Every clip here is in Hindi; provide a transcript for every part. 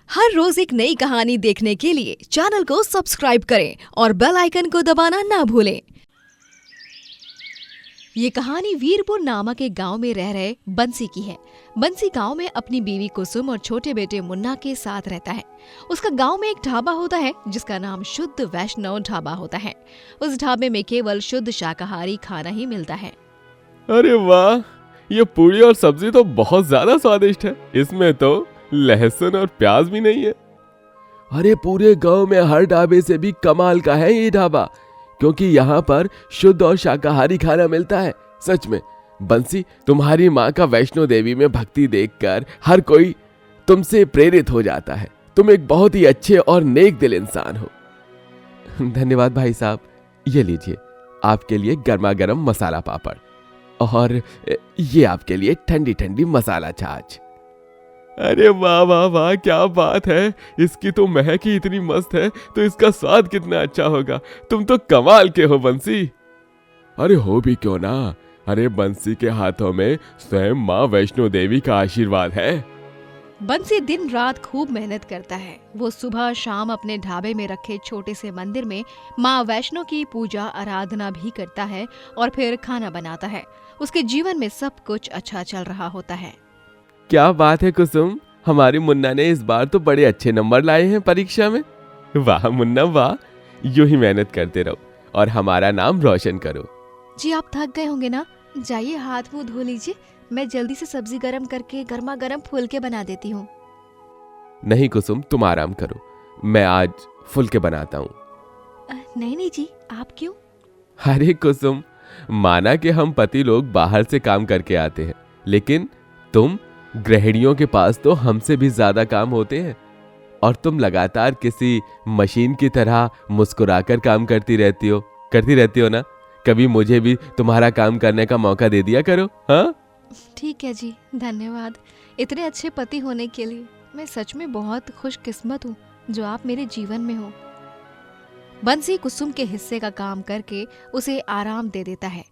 हर रोज एक नई कहानी देखने के लिए चैनल को सब्सक्राइब करें और बेल आइकन को दबाना ना भूलें। ये कहानी वीरपुर नामक एक गांव में रह रहे बंसी की है। बंसी गांव में अपनी बीवी कुसुम और छोटे बेटे मुन्ना के साथ रहता है। उसका गांव में एक ढाबा होता है जिसका नाम शुद्ध वैष्णव ढाबा होता है। उस ढाबे में केवल शुद्ध शाकाहारी खाना ही मिलता है। अरे वाह, ये पूरी और सब्जी तो बहुत ज्यादा स्वादिष्ट है। इसमें तो लहसुन और प्याज भी नहीं है। अरे पूरे गांव में हर ढाबे से भी कमाल का है ये ढाबा, क्योंकि यहाँ पर शुद्ध और शाकाहारी खाना मिलता है। सच में बंसी, तुम्हारी माँ का वैष्णो देवी में भक्ति देखकर हर कोई तुमसे प्रेरित हो जाता है। तुम एक बहुत ही अच्छे और नेक दिल इंसान हो। धन्यवाद भाई साहब। ये लीजिए आपके लिए गर्मा गर्म मसाला पापड़ और ये आपके लिए ठंडी ठंडी मसाला छाछ। अरे वाह वाह वाह, क्या बात है। इसकी तो महक ही इतनी मस्त है, तो इसका स्वाद कितना अच्छा होगा। तुम तो कमाल के हो बंसी। अरे हो भी क्यों ना। अरे बंसी के हाथों में स्वयं माँ वैष्णो देवी का आशीर्वाद है। बंसी दिन रात खूब मेहनत करता है। वो सुबह शाम अपने ढाबे में रखे छोटे से मंदिर में माँ वैष्णो की पूजा आराधना भी करता है और फिर खाना बनाता है। उसके जीवन में सब कुछ अच्छा चल रहा होता है। क्या बात है कुसुम, हमारी मुन्ना ने इस बार तो बड़े अच्छे नंबर लाए हैं परीक्षा में। वाह मुन्ना वाह, यूं ही मेहनत करते रहो और हमारा नाम रोशन करो। जी आप थक गए होंगे ना, जाइए हाथ मुंह धो लीजिए। मैं जल्दी से सब्जी गरम करके गर्मा गर्म फुलके बना देती हूँ। नहीं कुसुम, तुम आराम करो, मैं आज फुलके बनाता हूँ। नहीं नहीं जी, आप क्यों? अरे कुसुम, माना कि हम पति लोग बाहर से काम करके आते हैं, लेकिन तुम गृहिणियों के पास तो हमसे भी ज्यादा काम होते हैं और तुम लगातार किसी मशीन की तरह मुस्कुराकर काम करती रहती हो ना। कभी मुझे भी तुम्हारा काम करने का मौका दे दिया करो। हाँ ठीक है जी, धन्यवाद इतने अच्छे पति होने के लिए। मैं सच में बहुत खुशकिस्मत हूँ जो आप मेरे जीवन में हो। बंसी कुसुम के हिस्से का काम करके उसे आराम दे देता है।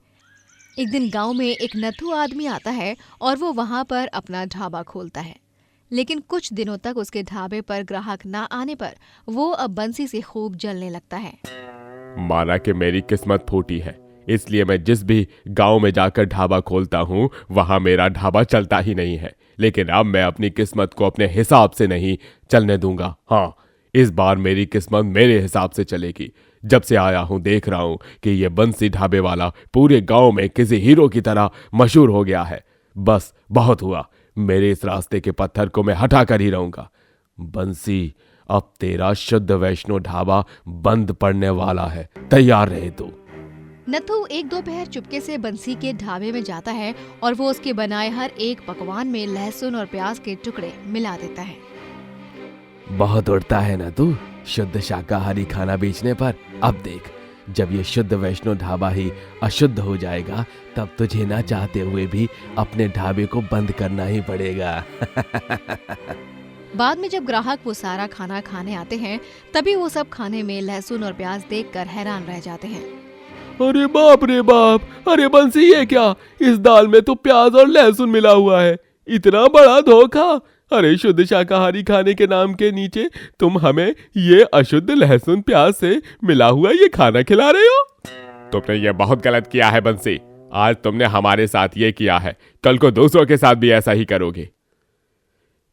एक दिन गांव में एक नथु आदमी आता है और वो वहां पर अपना ढाबा खोलता है। लेकिन कुछ दिनों तक उसके ढाबे पर ग्राहक ना आने पर वो अब बंसी से खूब जलने लगता है। माना कि मेरी किस्मत फूटी है, इसलिए मैं जिस भी गांव में जाकर ढाबा खोलता हूं वहां मेरा ढाबा चलता ही नहीं है। लेकिन अब मैं अपनी किस्मत को अपने हिसाब से नहीं चलने दूंगा। हाँ, इस बार मेरी किस्मत मेरे हिसाब से चलेगी। जब से आया हूं देख रहा हूं कि ये बंसी ढाबे वाला पूरे गांव में किसी हीरो की तरह मशहूर हो गया है। बस बहुत हुआ, मेरे इस रास्ते के पत्थर को मैं हटा कर ही रहूंगा। बंसी, अब तेरा शुद्ध वैष्णो ढाबा बंद पड़ने वाला है, तैयार रहे तू। नथु एक दोपहर चुपके से बंसी के ढाबे में जाता है और वो उसके बनाए हर एक पकवान में लहसुन और प्याज के टुकड़े मिला देता है। बहुत उड़ता है ना तू शुद्ध शाकाहारी खाना बेचने पर। अब देख, जब ये शुद्ध वैष्णो ढाबा ही अशुद्ध हो जाएगा तब तुझे ना चाहते हुए भी अपने ढाबे को बंद करना ही पड़ेगा। बाद में जब ग्राहक वो सारा खाना खाने आते हैं तभी वो सब खाने में लहसुन और प्याज देखकर हैरान रह जाते हैं। अरे बाप रे बाप, अरे बंसी ये क्या, इस दाल में तो प्याज और लहसुन मिला हुआ है। इतना बड़ा धोखा। अरे शुद्ध शाकाहारी खाने के नाम के नीचे तुम हमें ये अशुद्ध लहसुन प्याज से मिला हुआ ये खाना खिला रहे हो। तुमने ये बहुत गलत किया है बंसी। आज तुमने हमारे साथ ये किया है, कल को दूसरों के साथ भी ऐसा ही करोगे।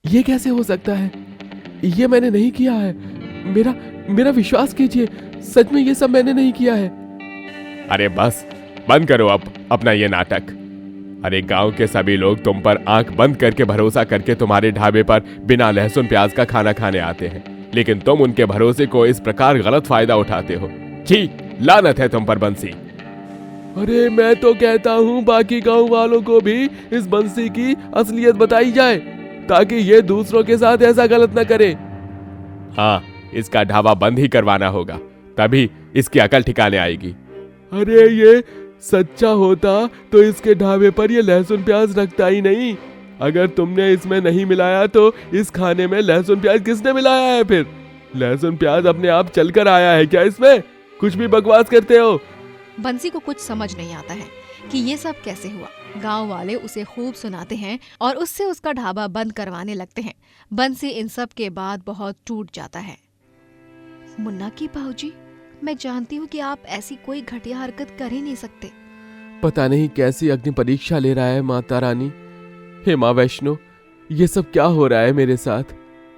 ये कैसे हो सकता है? ये मैंने नहीं किया है। मेरा विश्वास कीजिए, सच में ये सब मैंने नहीं किया है। अरे बस बंद करो अब अपना ये नाटक। अरे गांव के सभी लोग तुम पर आंख बंद करके भरोसा करके तुम्हारे ढाबे पर बिना लहसुन प्याज का खाना खाने आते हैं, लेकिन तुम उनके भरोसे को इस प्रकार गलत फायदा उठाते हो। छी, लानत है तुम पर बंसी। अरे मैं तो कहता हूँ बाकी गांव वालों को भी इस बंसी की असलियत बताई जाए ताकि ये दूसरों के साथ ऐसा गलत न करे। हाँ, इसका ढाबा बंद ही करवाना होगा, तभी इसकी अकल ठिकाने आएगी। अरे ये सच्चा होता तो इसके ढाबे पर ये लहसुन प्याज रखता ही नहीं। अगर तुमने इसमें नहीं मिलाया तो इस खाने में लहसुन प्याज किसने मिलाया है? फिर लहसुन प्याज अपने आप चलकर आया है क्या इसमें? कुछ भी बकवास करते हो। बंसी को कुछ समझ नहीं आता है कि ये सब कैसे हुआ। गांव वाले उसे खूब सुनाते हैं और उससे उसका ढाबा बंद करवाने लगते हैं। बंसी इन सब के बाद बहुत टूट जाता है। मुन्ना की बाबूजी, मैं जानती हूँ कि आप ऐसी कोई घटिया हरकत कर ही नहीं सकते। पता नहीं कैसी अग्नि परीक्षा ले रहा है माता रानी। हे माँ वैष्णो, ये सब क्या हो रहा है मेरे साथ?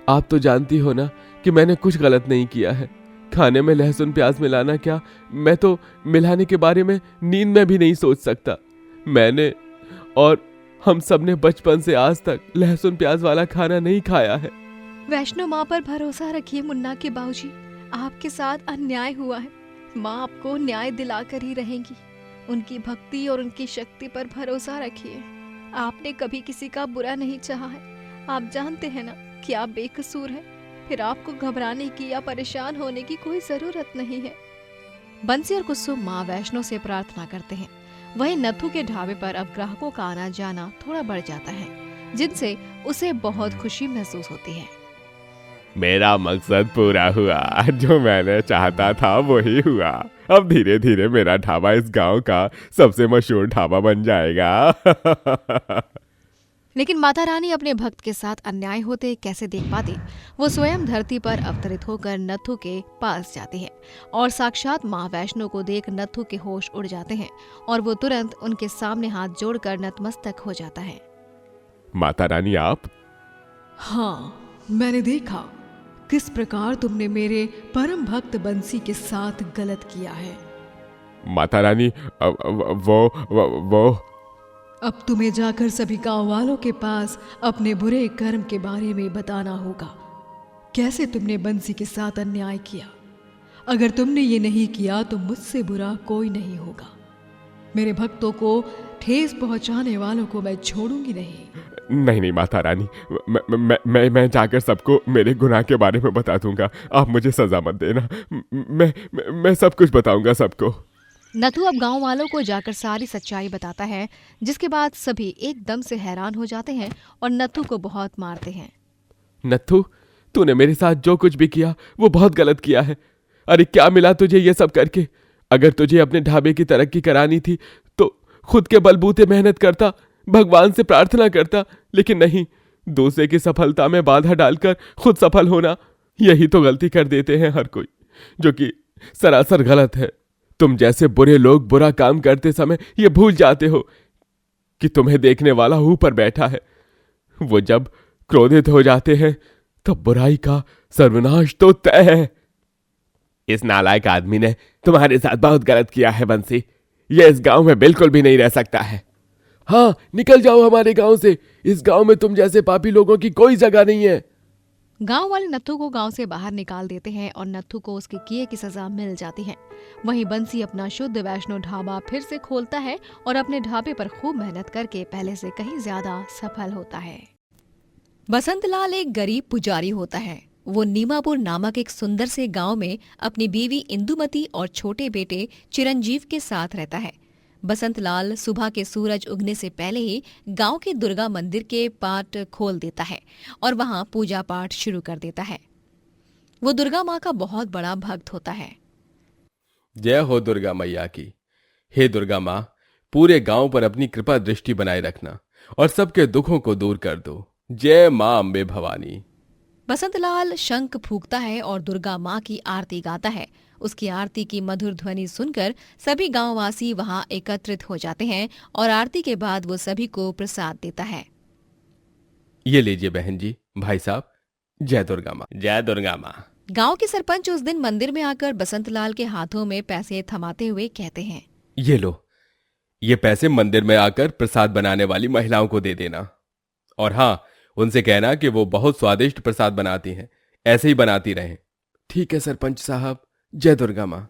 आप तो जानती हो ना कि मैंने कुछ गलत नहीं किया है। खाने में लहसुन प्याज मिलाना क्या, मैं तो मिलाने के बारे में नींद में भी नहीं सोच सकता। मैंने और हम सब ने बचपन से आज तक लहसुन प्याज वाला खाना नहीं खाया है। वैष्णो माँ पर भरोसा रखिए मुन्ना के बाबूजी, आपके साथ अन्याय हुआ है। माँ आपको न्याय दिलाकर ही रहेंगी। उनकी भक्ति और उनकी शक्ति पर भरोसा रखिए। आपने कभी किसी का बुरा नहीं चाहा है। आप जानते हैं ना कि आप बेकसूर हैं। फिर आपको घबराने की या परेशान होने की कोई जरूरत नहीं है। बंसी और कुसुम माँ वैष्णो से प्रार्थना करते हैं। वहीं नथु के ढाबे पर अब ग्राहकों का आना जाना थोड़ा बढ़ जाता है, जिनसे उसे बहुत खुशी महसूस होती है। मेरा मकसद पूरा हुआ, जो मैंने चाहता था वही हुआ। अब धीरे धीरे मेरा ढाबा इस गांव का सबसे मशहूर ढाबा बन जाएगा। लेकिन माता रानी अपने भक्त के साथ अन्याय होते कैसे देख पाती? वो स्वयं धरती पर अवतरित होकर नथु के पास जाती है और साक्षात माँ वैष्णो को देख नथु के होश उड़ जाते हैं और वो तुरंत उनके सामने हाथ जोड़कर नतमस्तक हो जाता है। माता रानी आप? हाँ, मैंने देखा किस प्रकार तुमने मेरे परम भक्त बंसी के साथ गलत किया है। माता रानी वो अब तुम्हें जाकर सभी गांव वालों के पास अपने बुरे कर्म के बारे में बताना होगा। कैसे तुमने बंसी के साथ अन्याय किया। अगर तुमने ये नहीं किया तो मुझसे बुरा कोई नहीं होगा। मेरे भक्तों को ठेस पहुंचाने वालों को मैं छोड़ूंगी नहीं। नहीं माता रानी, मैं जाकर सबको मेरे गुनाह के बारे में बता दूंगा। आप मुझे सजा मत देना। मैं सब कुछ बताऊंगा सबको। नथु अब गांव वालों को जाकर सारी सच्चाई बताता है, जिसके बाद सभी एकदम से हैरान हो जाते हैं और नथु को बहुत मारते हैं। नथु, तूने मेरे साथ जो कुछ भी किया वो बहुत गलत किया है। अरे क्या मिला तुझे ये सब करके? अगर तुझे अपने ढाबे की तरक्की करानी थी तो खुद के बलबूते मेहनत करता, भगवान से प्रार्थना करता, लेकिन नहीं, दूसरे की सफलता में बाधा डालकर खुद सफल होना, यही तो गलती कर देते हैं हर कोई, जो कि सरासर गलत है। तुम जैसे बुरे लोग बुरा काम करते समय ये भूल जाते हो कि तुम्हें देखने वाला ऊपर बैठा है। वो जब क्रोधित हो जाते हैं तब बुराई का सर्वनाश तो तय है। इस नालायक आदमी ने तुम्हारे साथ बहुत गलत किया है बंसी। ये इस गांव में बिल्कुल भी नहीं रह सकता है। हाँ, निकल जाओ हमारे गांव से। इस गांव में तुम जैसे पापी लोगों की कोई जगह नहीं है। गांव वाले नथु को गांव से बाहर निकाल देते हैं और नथु को उसके किए की सजा मिल जाती है। वहीं बंसी अपना शुद्ध वैष्णो ढाबा फिर से खोलता है और अपने ढाबे पर खूब मेहनत करके पहले से कहीं ज्यादा सफल होता है। बसंतलाल एक गरीब पुजारी होता है। वो नीमापुर नामक एक सुंदर से गांव में अपनी बीवी इंदुमती और छोटे बेटे चिरंजीव के साथ रहता है। बसंतलाल सुबह के सूरज उगने से पहले ही गांव के दुर्गा मंदिर के पाट खोल देता है और वहां पूजा पाठ शुरू कर देता है। वो दुर्गा माँ का बहुत बड़ा भक्त होता है। जय हो दुर्गा मैया की। हे दुर्गा माँ, पूरे गांव पर अपनी कृपा दृष्टि बनाए रखना और सबके दुखों को दूर कर दो। जय माँ अम्बे भवानी। बसंतलाल शंख फूंकता है और दुर्गा माँ की आरती गाता है। उसकी आरती की मधुर ध्वनि सुनकर सभी गांववासी वहां एकत्रित हो जाते हैं और आरती के बाद वो सभी को प्रसाद देता है। ये लीजिए बहन जी, भाई साहब। जय दुर्गा माँ। जय दुर्गा माँ। गांव के सरपंच उस दिन मंदिर में आकर बसंतलाल के हाथों में पैसे थमाते हुए कहते हैं, ये लो, ये पैसे मंदिर में आकर प्रसाद बनाने वाली महिलाओं को दे देना। और हाँ, उनसे कहना कि वो बहुत स्वादिष्ट प्रसाद बनाती हैं, ऐसे ही बनाती रहें। ठीक है सरपंच साहब। जय दुर्गा माँ।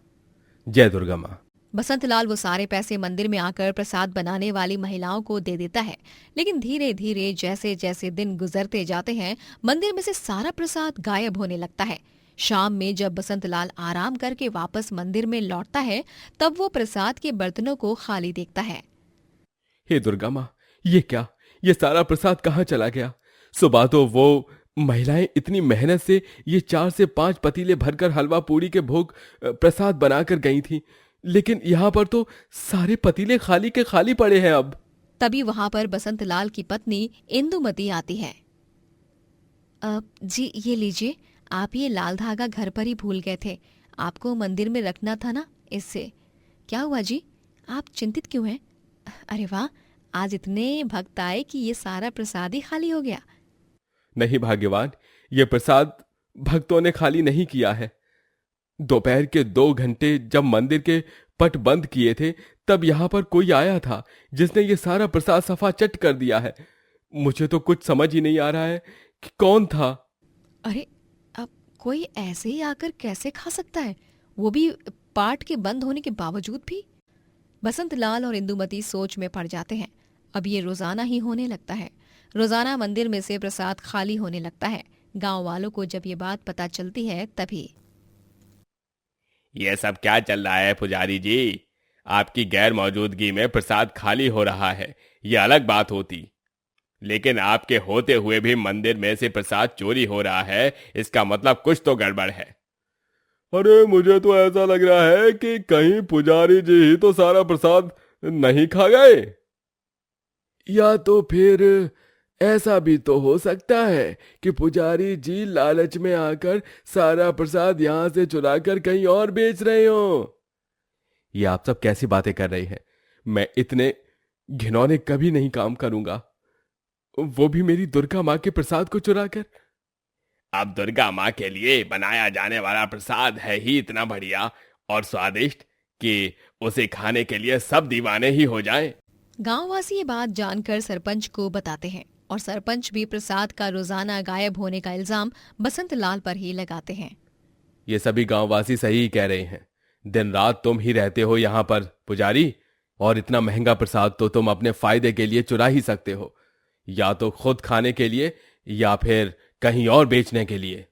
जय दुर्गा माँ। बसंतलाल वो सारे पैसे मंदिर में आकर प्रसाद बनाने वाली महिलाओं को दे देता है। लेकिन धीरे धीरे जैसे जैसे दिन गुजरते जाते हैं, मंदिर में से सारा प्रसाद गायब होने लगता है। शाम में जब बसंतलाल आराम करके वापस मंदिर में लौटता है, तब वो प्रसाद के बर्तनों को खाली देखता है। हे दुर्गा माँ, ये क्या? ये सारा प्रसाद कहाँ चला गया? सुबह तो वो महिलाएं इतनी मेहनत से ये 4 से 5 पतीले भरकर हलवा पूड़ी के भोग प्रसाद बनाकर गई थी, लेकिन यहाँ पर तो सारे पतीले खाली के खाली पड़े हैं। अब तभी वहां पर बसंत लाल की पत्नी इंदुमती आती है। जी ये लीजिए, आप ये लाल धागा घर पर ही भूल गए थे, आपको मंदिर में रखना था ना, इससे। क्या हुआ जी, आप चिंतित क्यों हैं? अरे वाह, आज इतने भक्त आए कि ये सारा प्रसाद ही खाली हो गया। नहीं भाग्यवान, ये प्रसाद भक्तों ने खाली नहीं किया है। दोपहर के 2 घंटे जब मंदिर के पट बंद किए थे, तब यहाँ पर कोई आया था जिसने ये सारा प्रसाद सफा चट कर दिया है। मुझे तो कुछ समझ ही नहीं आ रहा है कि कौन था। अरे, अब कोई ऐसे ही आकर कैसे खा सकता है, वो भी पाठ के बंद होने के बावजूद भी? बसंत लाल और इंदुमती सोच में पड़ जाते हैं। अब ये रोजाना ही होने लगता है। रोजाना मंदिर में से प्रसाद खाली होने लगता है। गांव वालों को जब ये बात पता चलती है तभी। ये सब क्या चल रहा है पुजारी जी? आपकी गैर मौजूदगी में प्रसाद खाली हो रहा है, ये अलग बात होती, लेकिन आपके होते हुए भी मंदिर में से प्रसाद चोरी हो रहा है, इसका मतलब कुछ तो गड़बड़ है। अरे मुझे तो ऐसा लग रहा है कि कहीं पुजारी जी ही तो सारा प्रसाद नहीं खा गए। या तो फिर ऐसा भी तो हो सकता है कि पुजारी जी लालच में आकर सारा प्रसाद यहाँ से चुराकर कहीं और बेच रहे हो। ये आप सब कैसी बातें कर रही हैं? मैं इतने घिनौने कभी नहीं काम करूंगा, वो भी मेरी दुर्गा माँ के प्रसाद को चुराकर। अब दुर्गा माँ के लिए बनाया जाने वाला प्रसाद है ही इतना बढ़िया और स्वादिष्ट कि उसे खाने के लिए सब दीवाने ही हो जाएं। गांववासी ये बात जानकर सरपंच को बताते हैं और सरपंच भी प्रसाद का रोजाना गायब होने का इल्जाम बसंत लाल पर ही लगाते हैं। ये सभी गांववासी सही ही कह रहे हैं। दिन रात तुम ही रहते हो यहाँ पर पुजारी, और इतना महंगा प्रसाद तो तुम अपने फायदे के लिए चुरा ही सकते हो, या तो खुद खाने के लिए या फिर कहीं और बेचने के लिए।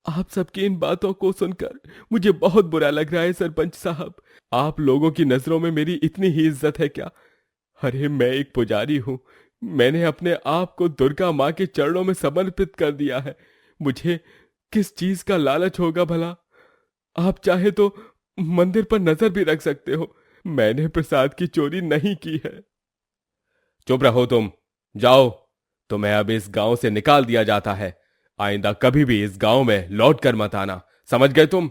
आप सबकी इन बातों को सुनकर मुझे बहुत बुरा लग रहा है सरपंच साहब। आप लोगों की नजरों में मेरी इतनी ही इज्जत है क्या? अरे मैं एक पुजारी हूं, मैंने अपने आप को दुर्गा माँ के चरणों में समर्पित कर दिया है। मुझे किस चीज का लालच होगा भला? आप चाहे तो मंदिर पर नजर भी रख सकते हो, मैंने प्रसाद की चोरी नहीं की है। चुप रहो तुम, जाओ, तुम्हें अब इस गांव से निकाल दिया जाता है। आइंदा कभी भी इस गांव में लौट कर मत आना, समझ गए तुम?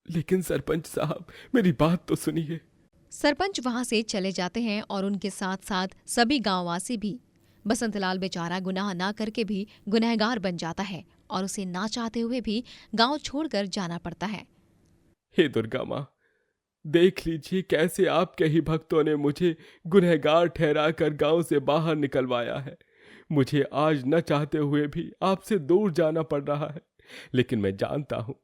लेकिन सरपंच साहब मेरी बात तो सुनिए। सरपंच वहां से चले जाते हैं और उनके साथ साथ सभी गांववासी भी। बसंतलाल बेचारा गुनाह ना करके भी गुनहगार बन जाता है और उसे ना चाहते हुए भी गांव छोड़कर जाना पड़ता है। हे दुर्गा माँ, देख लीजिए कैसे आपके ही भक्तों ने मुझे गुनहगार ठहराकर गांव से बाहर निकलवाया है। मुझे आज न चाहते हुए भी आपसे दूर जाना पड़ रहा है, लेकिन मैं जानता हूँ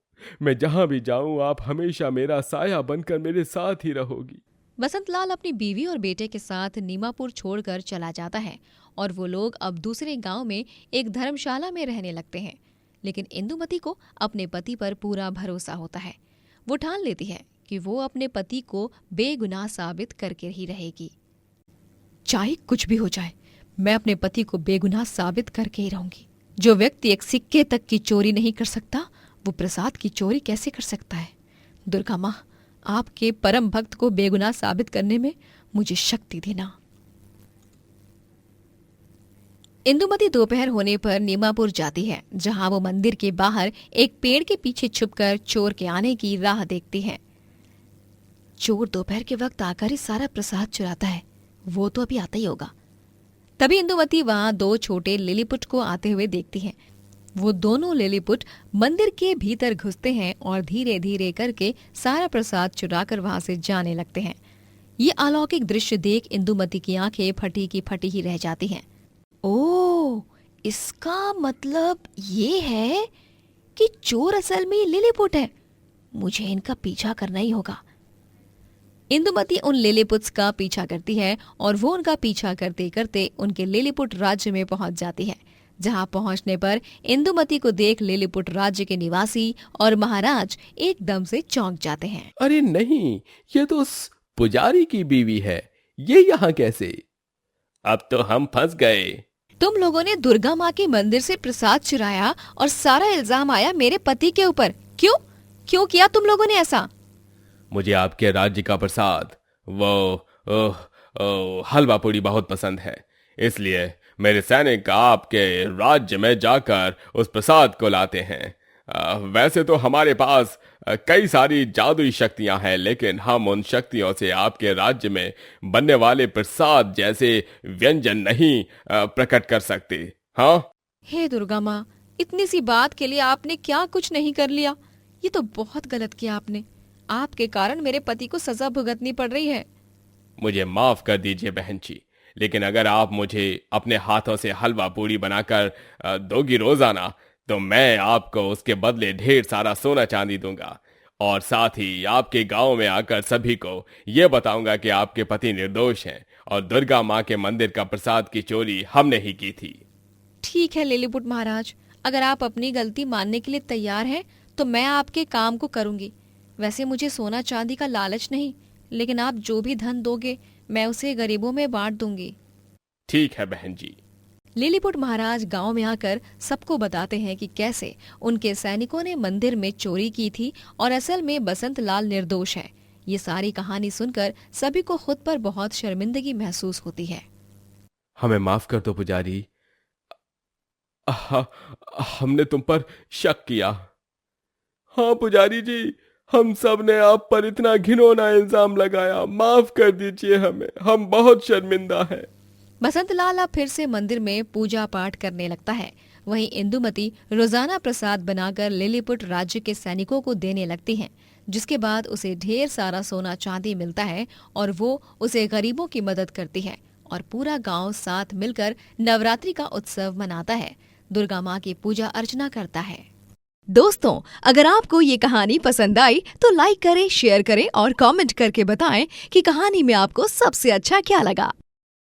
मैं जहां भी जाऊं आप हमेशा मेरा साया बनकर मेरे साथ ही रहोगी। बसंतलाल अपनी बीवी और बेटे के साथ नीमापुर छोड़कर चला जाता है और वो लोग अब दूसरे गांव में एक धर्मशाला में रहने लगते हैं। लेकिन इंदुमती को अपने पति पर पूरा भरोसा होता है। वो ठान लेती है कि वो अपने पति को बेगुनाह साबित करके ही रहेगी। चाहे कुछ भी हो जाए, मैं अपने पति को बेगुनाह साबित करके ही रहूंगी। जो व्यक्ति एक सिक्के तक की चोरी नहीं कर सकता, वो प्रसाद की चोरी कैसे कर सकता है? दुर्गा माँ, आपके परम भक्त को बेगुनाह साबित करने में मुझे शक्ति देना। इंदुमती दोपहर होने पर नीमापुर जाती है, जहां वो मंदिर के बाहर एक पेड़ के पीछे छुपकर चोर के आने की राह देखती है। चोर दोपहर के वक्त आकर ही सारा प्रसाद चुराता है, वो तो अभी आता ही होगा। तभी इंदुमती वहां 2 छोटे लिलीपुट को आते हुए देखती है। वो दोनों लिलीपुट मंदिर के भीतर घुसते हैं और धीरे धीरे करके सारा प्रसाद चुराकर वहां से जाने लगते हैं। ये अलौकिक दृश्य देख इंदुमती की आंखें फटी की फटी ही रह जाती हैं। ओह, इसका मतलब ये है कि चोर असल में लिलीपुट है। मुझे इनका पीछा करना ही होगा। इंदुमती उन लिलीपुट्स का पीछा करती है और वो उनका पीछा करते करते उनके लिलीपुट राज्य में पहुंच जाती है, जहां पहुंचने पर इंदुमती को देख लिलीपुट राज्य के निवासी और महाराज एकदम से चौंक जाते हैं। अरे नहीं, ये तो उस पुजारी की बीवी है, ये यहाँ कैसे? अब तो हम फंस गए। तुम लोगों ने दुर्गा माँ के मंदिर से प्रसाद चुराया और सारा इल्जाम आया मेरे पति के ऊपर। क्यों किया तुम लोगों ने ऐसा? मुझे आपके राज्य का प्रसाद, वो हलवा पूड़ी बहुत पसंद है, इसलिए मेरे सैनिक आपके राज्य में जाकर उस प्रसाद को लाते हैं। वैसे तो हमारे पास कई सारी जादुई शक्तियां हैं, लेकिन हम उन शक्तियों से आपके राज्य में बनने वाले प्रसाद जैसे व्यंजन नहीं प्रकट कर सकते। हाँ, हे दुर्गा माँ, इतनी सी बात के लिए आपने क्या कुछ नहीं कर लिया? ये तो बहुत गलत किया आपने। आपके कारण मेरे पति को सजा भुगतनी पड़ रही है। मुझे माफ कर दीजिए बहन जी, लेकिन अगर आप मुझे अपने हाथों से हलवा पूड़ी बनाकर दोगी रोजाना, तो मैं आपको उसके बदले ढेर सारा सोना चांदी दूंगा, और साथ ही आपके गांव में आकर सभी को यह बताऊंगा कि आपके पति निर्दोष हैं और दुर्गा माँ के मंदिर का प्रसाद की चोरी हमने ही की थी। ठीक है लिलीपुट महाराज, अगर आप अपनी गलती मानने के लिए तैयार हैं तो मैं आपके काम को करूंगी। वैसे मुझे सोना चांदी का लालच नहीं, लेकिन आप जो भी धन दोगे मैं उसे गरीबों में बांट दूंगी। ठीक है बहन जी। लिलीपुट महाराज गांव में आकर सबको बताते हैं कि कैसे उनके सैनिकों ने मंदिर में चोरी की थी और असल में बसंत लाल निर्दोष है। ये सारी कहानी सुनकर सभी को खुद पर बहुत शर्मिंदगी महसूस होती है। हमें माफ कर दो पुजारी, हमने तुम पर शक किया। हाँ पुजारी जी, हम सब ने आप पर इतना घिनौना इल्जाम लगाया, माफ कर दीजिए हमें, हम बहुत शर्मिंदा हैं। बसंत लाल अब फिर से मंदिर में पूजा पाठ करने लगता है। वहीं इंदुमती रोजाना प्रसाद बनाकर लिलीपुट राज्य के सैनिकों को देने लगती हैं, जिसके बाद उसे ढेर सारा सोना चांदी मिलता है और वो उसे गरीबों की मदद करती है और पूरा गांव साथ मिलकर नवरात्रि का उत्सव मनाता है, दुर्गा माँ की पूजा अर्चना करता है। दोस्तों, अगर आपको ये कहानी पसंद आई तो लाइक करें, शेयर करें और कमेंट करके बताएं कि कहानी में आपको सबसे अच्छा क्या लगा।